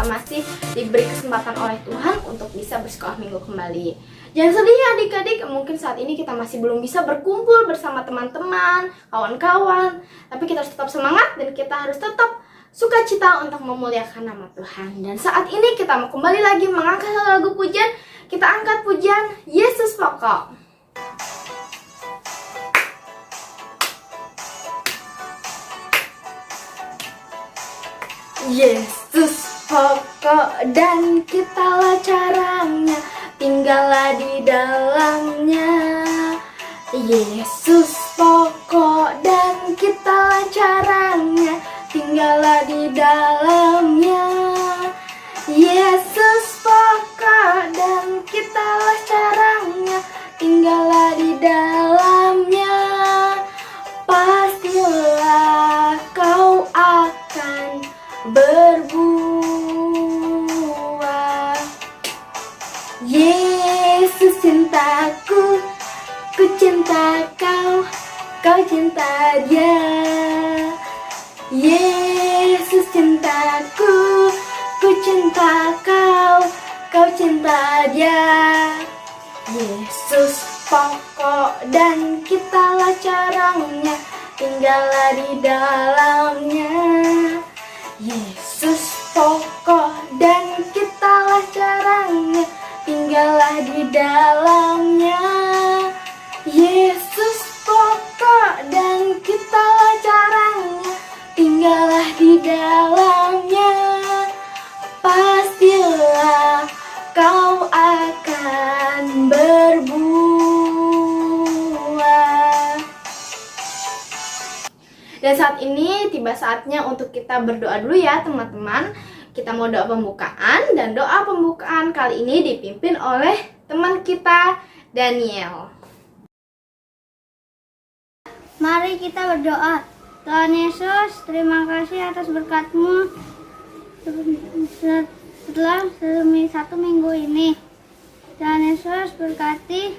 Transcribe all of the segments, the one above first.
kita masih diberi kesempatan oleh Tuhan untuk bisa bersekolah minggu kembali. Jangan sedih ya adik-adik, mungkin saat ini kita masih belum bisa berkumpul bersama teman-teman, kawan-kawan, tapi kita harus tetap semangat dan kita harus tetap sukacita untuk memuliakan nama Tuhan. Dan saat ini kita mau kembali lagi mengangkat satu lagu pujian. Kita angkat pujian Yesus Pokok. Yesus pokok dan kitalah caranya, tinggallah di dalamnya. Yesus pokok dan kitalah caranya, tinggallah di dalamnya. Yesus pokok dan kitalah caranya, tinggallah di dalamnya. Pastilah kau akan berbuah. Yesus cintaku, ku cinta kau, kau cinta dia. Yesus cintaku, ku cinta kau, kau cinta dia. Yesus pokok dan kitalah caranya, tinggallah di dalamnya. Yesus pokok dan kitalah caranya, tinggallah di dalamnya. Yesus pokok dan kitalah caranya, tinggallah di dalamnya. Pastilah kau akan berbuah. Dan saat ini tiba saatnya untuk kita berdoa dulu ya teman-teman. Kita mau doa pembukaan, dan doa pembukaan kali ini dipimpin oleh teman kita Daniel. Mari kita berdoa. Tuhan Yesus, terima kasih atas berkat-Mu setelah satu minggu ini. Tuhan Yesus, berkati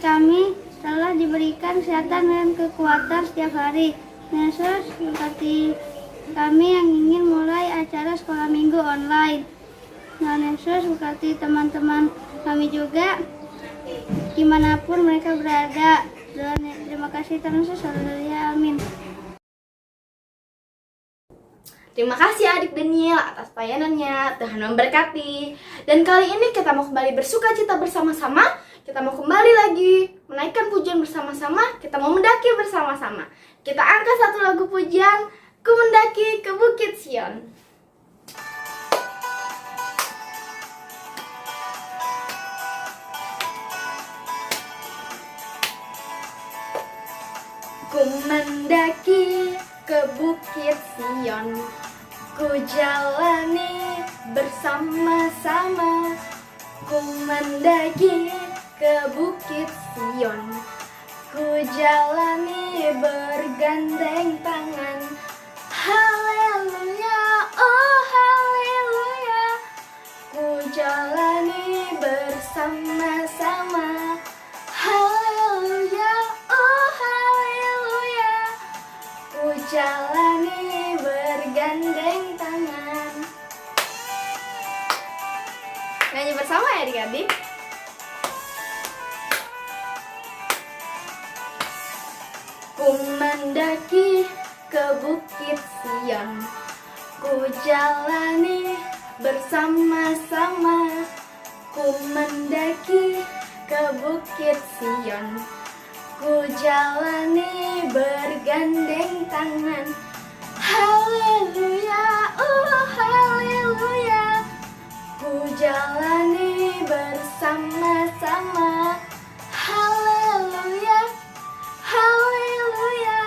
kami telah diberikan kesehatan dan kekuatan setiap hari. Tuhan Yesus, berkati kami yang ingin mulai acara sekolah minggu online. Tuhan Yesus, berkati teman-teman kami juga dimanapun mereka berada. Terima kasih Tuhan Yesus, haleluya, amin. Terima kasih adik Daniel atas pelayanannya, Tuhan memberkati. Dan kali ini kita mau kembali bersukacita bersama-sama. Kita mau kembali lagi menaikkan pujian bersama-sama. Kita mau mendaki bersama-sama. Kita angkat satu lagu pujian, Ku Mendaki ke Bukit Sion. Ku mendaki ke Bukit Sion, ku jalani bersama-sama. Ku mendaki ke Bukit Sion, ku jalani bergandeng tangan. Haleluya, oh haleluya, ku jalani bersama-sama. Haleluya, oh haleluya, ku jalani bergandeng tangan. Nyanyi bersama ya adik-adik. Ku mendaki ke Bukit Sion, ku jalani bersama-sama. Ku mendaki ke Bukit Sion, ku jalani bergandeng tangan. Haleluya, oh haleluya, ku jalani bersama-sama. Haleluya, haleluya,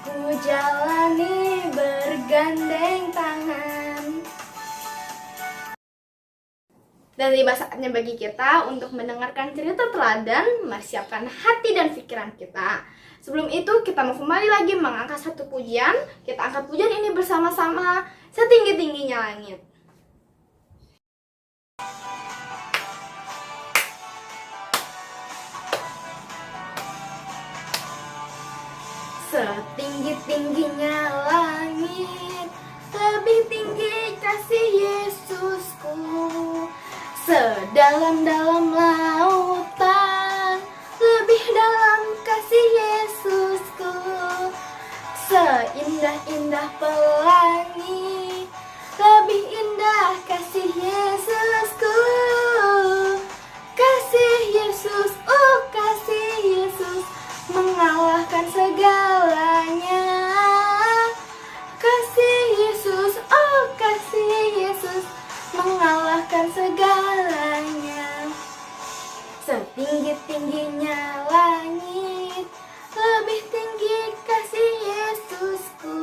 ku jalani bergandeng tangan. Dan tiba saatnya bagi kita untuk mendengarkan cerita teladan, mempersiapkan hati dan pikiran kita. Sebelum itu kita mau kembali lagi mengangkat satu pujian. Kita angkat pujian ini bersama-sama setinggi-tingginya langit. Setinggi-tingginya langit lebih tinggi kasih Yesusku. Sedalam-dalam lautan, lebih dalam kasih Yesusku. Seindah-indah pelangi, lebih indah kasih Yesusku. Kasih Yesus, oh kasih Yesus, mengalahkan segalanya. Kasih Yesus, oh kasih Yesus, mengalahkan segalanya. Setinggi-tingginya langit, lebih tinggi kasih Yesusku.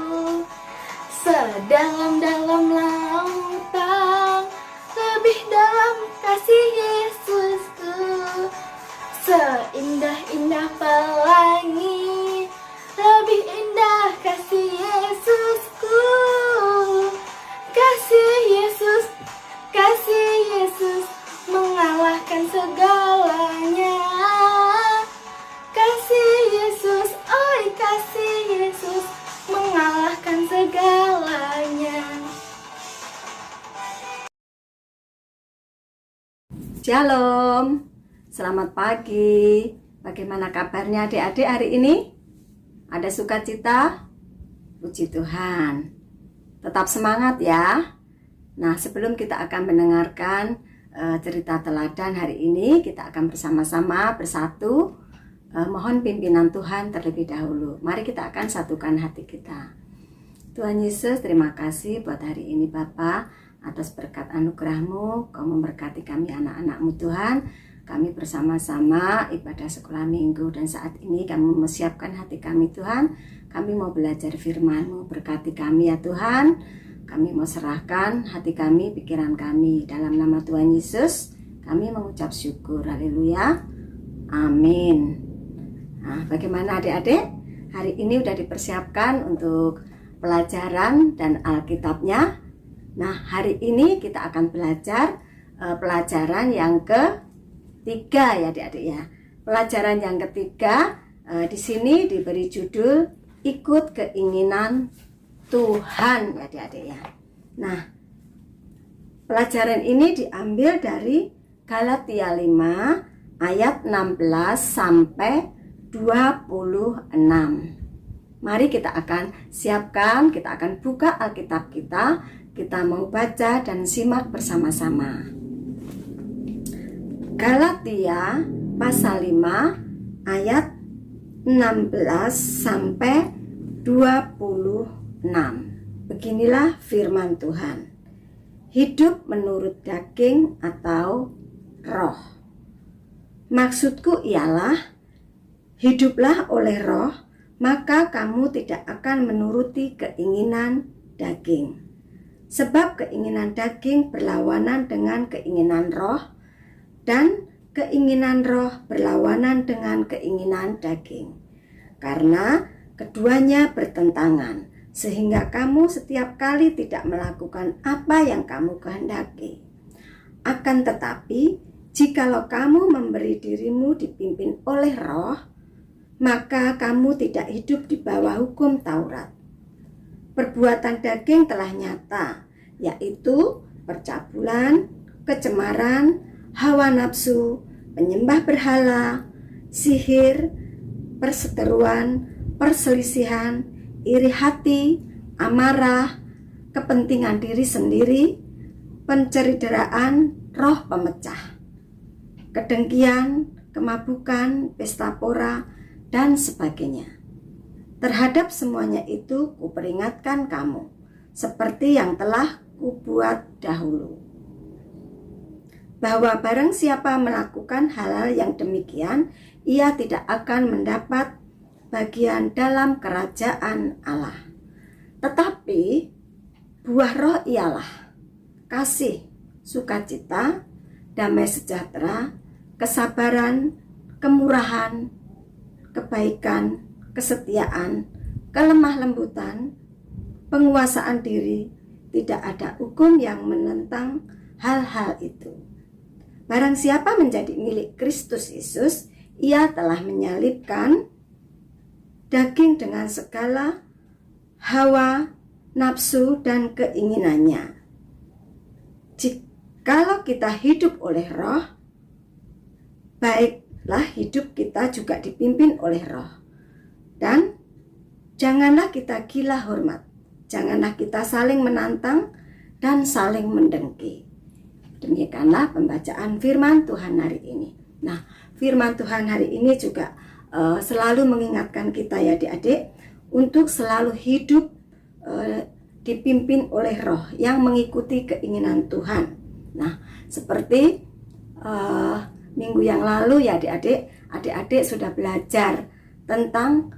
Sedalam-dalam lautan, lebih dalam kasih Yesusku. Seindah-indah pelangi, lebih indah kasih Yesusku. Kasih Yesus, mengalahkan segalanya. Kasih Yesus, oi kasih Yesus, mengalahkan segalanya. Shalom, selamat pagi. Bagaimana kabarnya adik-adik hari ini? Ada sukacita? Puji Tuhan. Tetap semangat ya. Nah, sebelum kita akan mendengarkan cerita teladan hari ini, kita akan bersama-sama bersatu mohon pimpinan Tuhan terlebih dahulu. Mari kita akan satukan hati kita. Tuhan Yesus, terima kasih buat hari ini Bapa, atas berkat anugerah-Mu. Kau memberkati kami anak-anak-Mu Tuhan. Kami bersama-sama ibadah sekolah minggu, dan saat ini kami mempersiapkan hati kami Tuhan. Kami mau belajar firman-Mu, berkati kami ya Tuhan. Kami mau serahkan hati kami, pikiran kami. Dalam nama Tuhan Yesus, kami mengucap syukur. Haleluya. Amin. Nah, bagaimana adik-adik? Hari ini sudah dipersiapkan untuk pelajaran dan Alkitabnya. Nah, hari ini kita akan belajar pelajaran yang ketiga ya adik-adik ya. Pelajaran yang ketiga di sini diberi judul ikut keinginan Tuhan ya adik-adik ya. Nah, pelajaran ini diambil dari Galatia 5 ayat 16 sampai 26. Mari kita akan siapkan, kita akan buka Alkitab kita mau baca dan simak bersama-sama. Galatia pasal 5 ayat 16 sampai 26. Beginilah firman Tuhan. Hidup menurut daging atau roh. Maksudku ialah hiduplah oleh roh, maka kamu tidak akan menuruti keinginan daging. Sebab keinginan daging berlawanan dengan keinginan roh, dan keinginan roh berlawanan dengan keinginan daging. Karena keduanya bertentangan, sehingga kamu setiap kali tidak melakukan apa yang kamu kehendaki. Akan tetapi, jikalau kamu memberi dirimu dipimpin oleh roh, maka kamu tidak hidup di bawah hukum Taurat. Perbuatan daging telah nyata, yaitu percabulan, kecemaran, hawa nafsu, penyembah berhala, sihir, perseteruan, perselisihan, iri hati, amarah, kepentingan diri sendiri, pencerideraan, roh pemecah, kedengkian, kemabukan, pesta pora, dan sebagainya. Terhadap semuanya itu kuperingatkan kamu, seperti yang telah kubuat dahulu, bahwa barang siapa melakukan hal yang demikian, ia tidak akan mendapat bagian dalam kerajaan Allah. Tetapi buah roh ialah kasih, sukacita, damai sejahtera, kesabaran, kemurahan, kebaikan, kesetiaan, kelemah lembutan, penguasaan diri. Tidak ada hukum yang menentang hal-hal itu. Barang siapa menjadi milik Kristus Yesus, ia telah menyalibkan daging dengan segala hawa nafsu dan keinginannya. Jikalau kita hidup oleh roh, baiklah hidup kita juga dipimpin oleh roh. Dan janganlah kita gila hormat, janganlah kita saling menantang dan saling mendengki. Demikianlah pembacaan firman Tuhan hari ini. Nah, firman Tuhan hari ini juga selalu mengingatkan kita ya adik-adik untuk selalu hidup dipimpin oleh roh yang mengikuti keinginan Tuhan. Nah, seperti minggu yang lalu ya adik-adik sudah belajar tentang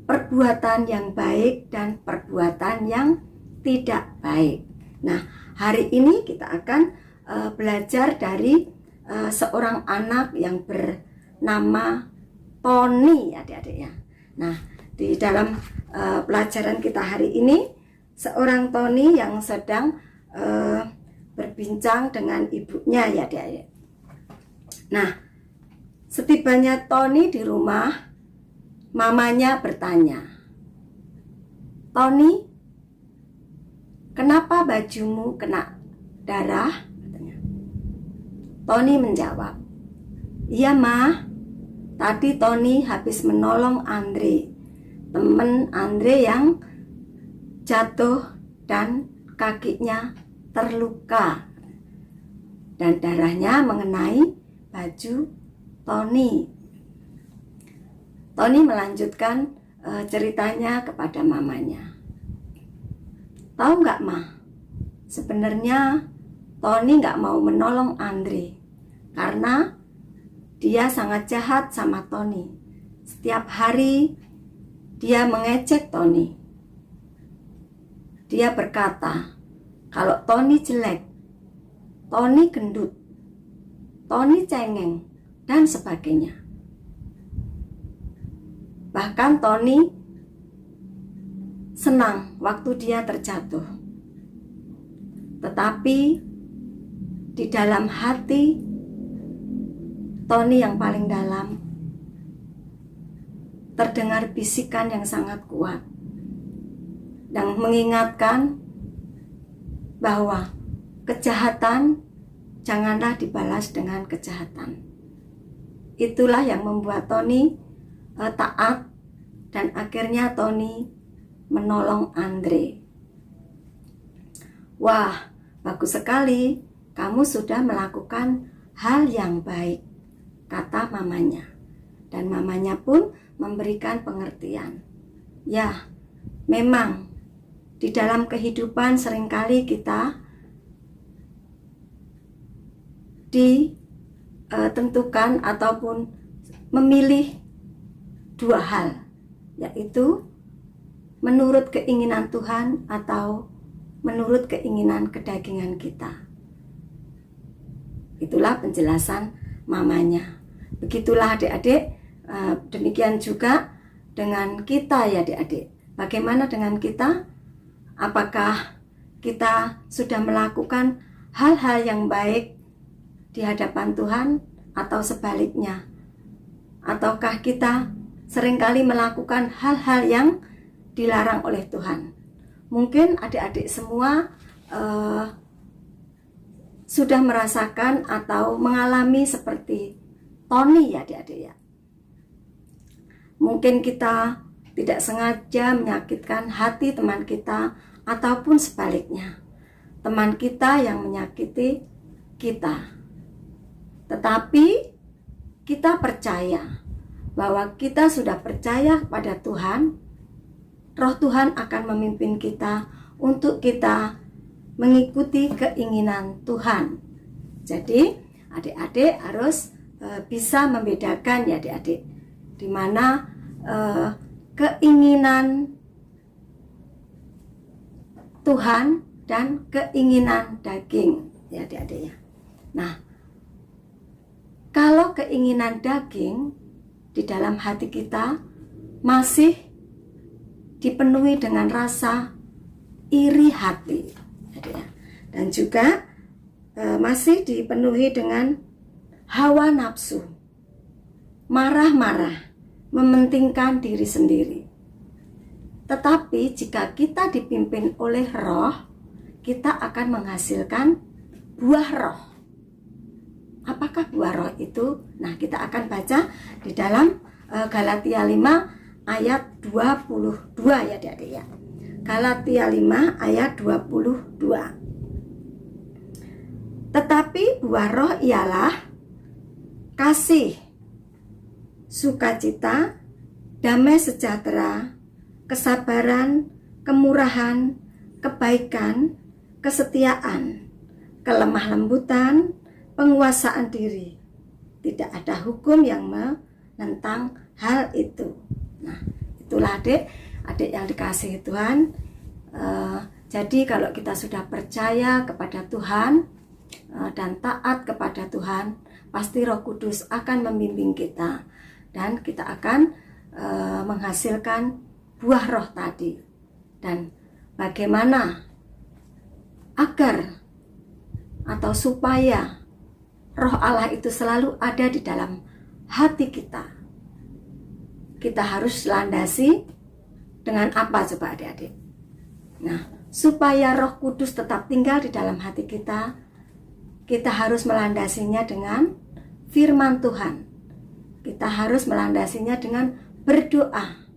perbuatan yang baik dan perbuatan yang tidak baik. Nah, hari ini kita akan belajar dari seorang anak yang bernama Tony adik-adik ya. Nah, di dalam pelajaran kita hari ini, seorang Tony yang sedang berbincang dengan ibunya ya adik-adik. Nah, setibanya Tony di rumah, mamanya bertanya, "Tony, kenapa bajumu kena darah?" katanya. Tony menjawab, "Iya, Ma. Tadi Tony habis menolong Andre, teman Andre yang jatuh dan kakinya terluka. Dan darahnya mengenai baju Tony." Tony melanjutkan ceritanya kepada mamanya. "Tahu nggak, Ma? Sebenarnya Tony nggak mau menolong Andre karena dia sangat jahat sama Tony. Setiap hari dia mengejek Tony. Dia berkata kalau Tony jelek, Tony gendut, Tony cengeng, dan sebagainya. Bahkan Tony senang waktu dia terjatuh. Tetapi di dalam hati Tony yang paling dalam terdengar bisikan yang sangat kuat yang mengingatkan bahwa kejahatan janganlah dibalas dengan kejahatan. Itulah yang membuat Tony taat dan akhirnya Tony menolong Andre. "Wah, bagus sekali, kamu sudah melakukan hal yang baik," kata mamanya. Dan mamanya pun memberikan pengertian. Ya, memang di dalam kehidupan seringkali kita ditentukan ataupun memilih dua hal, yaitu menurut keinginan Tuhan atau menurut keinginan kedagingan kita. Itulah penjelasan mamanya. Begitulah adik-adik, demikian juga dengan kita ya adik-adik. Bagaimana dengan kita? Apakah kita sudah melakukan hal-hal yang baik di hadapan Tuhan atau sebaliknya? Ataukah kita seringkali melakukan hal-hal yang dilarang oleh Tuhan? Mungkin adik-adik semua sudah merasakan atau mengalami seperti Tony ya adik-adik ya. Mungkin kita tidak sengaja menyakitkan hati teman kita ataupun sebaliknya, teman kita yang menyakiti kita. Tetapi kita percaya bahwa kita sudah percaya pada Tuhan. Roh Tuhan akan memimpin kita untuk kita mengikuti keinginan Tuhan. Jadi adik-adik harus bisa membedakan ya adik-adik, di mana keinginan Tuhan dan keinginan daging ya adik-adik ya. Nah, kalau keinginan daging di dalam hati kita masih dipenuhi dengan rasa iri hati ya, dan juga masih dipenuhi dengan hawa nafsu, marah-marah, mementingkan diri sendiri. Tetapi jika kita dipimpin oleh Roh, kita akan menghasilkan buah Roh. Apakah buah Roh itu? Nah, kita akan baca di dalam Galatia 5 ayat 22 ya adik-adik ya. Galatia 5 ayat 22. Tetapi buah Roh ialah kasih, sukacita, damai sejahtera, kesabaran, kemurahan, kebaikan, kesetiaan, kelemah lembutan, penguasaan diri. Tidak ada hukum yang menentang hal itu. Nah, itulah adik yang dikasihi Tuhan. Jadi kalau kita sudah percaya kepada Tuhan dan taat kepada Tuhan, pasti Roh Kudus akan membimbing kita dan kita akan menghasilkan buah Roh tadi. Dan bagaimana agar atau supaya Roh Allah itu selalu ada di dalam hati kita? Kita harus landasi dengan apa coba adik-adik? Nah, supaya Roh Kudus tetap tinggal di dalam hati kita, kita harus melandasinya dengan firman Tuhan. Kita harus melandasinya dengan berdoa.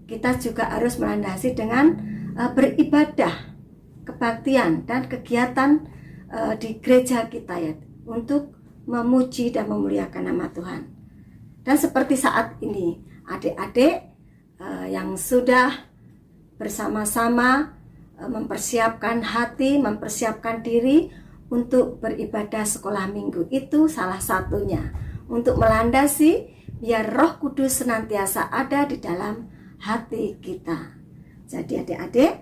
Kita juga harus melandasi dengan beribadah, kebaktian dan kegiatan di gereja kita ya, untuk memuji dan memuliakan nama Tuhan. Dan seperti saat ini, adik-adik yang sudah bersama-sama mempersiapkan hati, mempersiapkan diri untuk beribadah sekolah minggu, itu salah satunya untuk melandasi biar Roh Kudus senantiasa ada di dalam hati kita. Jadi adik-adik,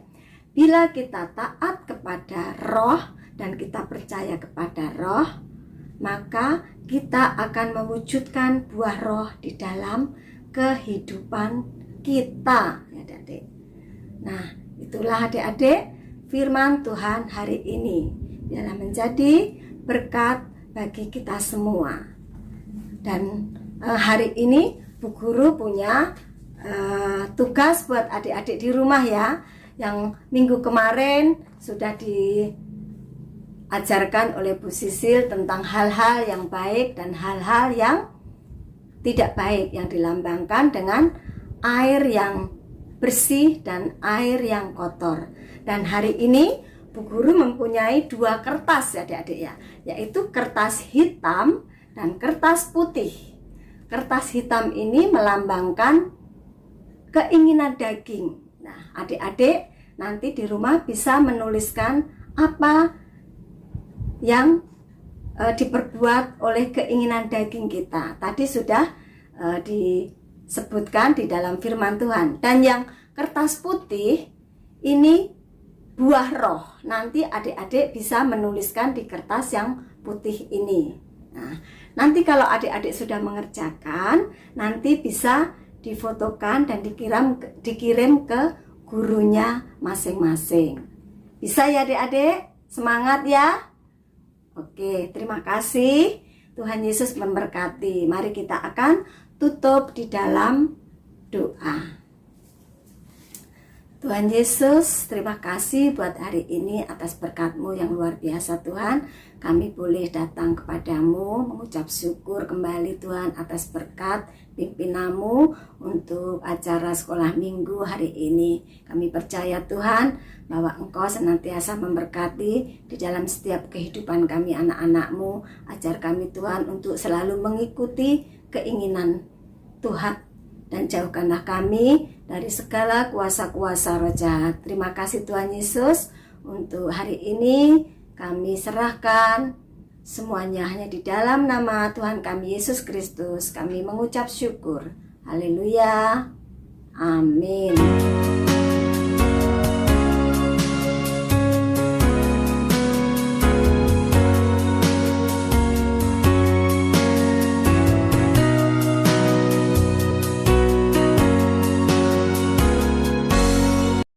bila kita taat kepada Roh dan kita percaya kepada Roh, maka kita akan mewujudkan buah Roh di dalam kehidupan kita ya adik-adik. Nah, itulah adik-adik firman Tuhan hari ini, biarlah menjadi berkat bagi kita semua. Dan hari ini Bu Guru punya tugas buat adik-adik di rumah ya. Yang minggu kemarin sudah diajarkan oleh Bu Sisil tentang hal-hal yang baik dan hal-hal yang tidak baik, yang dilambangkan dengan air yang bersih dan air yang kotor. Dan hari ini Bu Guru mempunyai 2 kertas ya adik-adik ya, yaitu kertas hitam dan kertas putih. Kertas hitam ini melambangkan keinginan daging. Nah, adik-adik nanti di rumah bisa menuliskan apa yang diperbuat oleh keinginan daging kita. Tadi sudah disebutkan di dalam firman Tuhan. Dan yang kertas putih ini buah Roh. Nanti adik-adik bisa menuliskan di kertas yang putih ini. Nah, nanti kalau adik-adik sudah mengerjakan, nanti bisa difotokan dan dikirim ke gurunya masing-masing. Bisa ya adik-adik? Semangat ya. Oke, terima kasih. Tuhan Yesus memberkati. Mari kita akan tutup di dalam doa. Tuhan Yesus, terima kasih buat hari ini atas berkat-Mu yang luar biasa Tuhan. Kami boleh datang kepadamu, mengucap syukur kembali Tuhan atas berkat pimpinan-Mu untuk acara sekolah minggu hari ini. Kami percaya Tuhan bahwa Engkau senantiasa memberkati di dalam setiap kehidupan kami anak-anak-Mu. Ajar kami Tuhan untuk selalu mengikuti keinginan Tuhan. Dan jauhkanlah kami dari segala kuasa-kuasa roh jahat. Terima kasih Tuhan Yesus. Untuk hari ini kami serahkan semuanya hanya di dalam nama Tuhan kami Yesus Kristus. Kami mengucap syukur. Haleluya. Amin.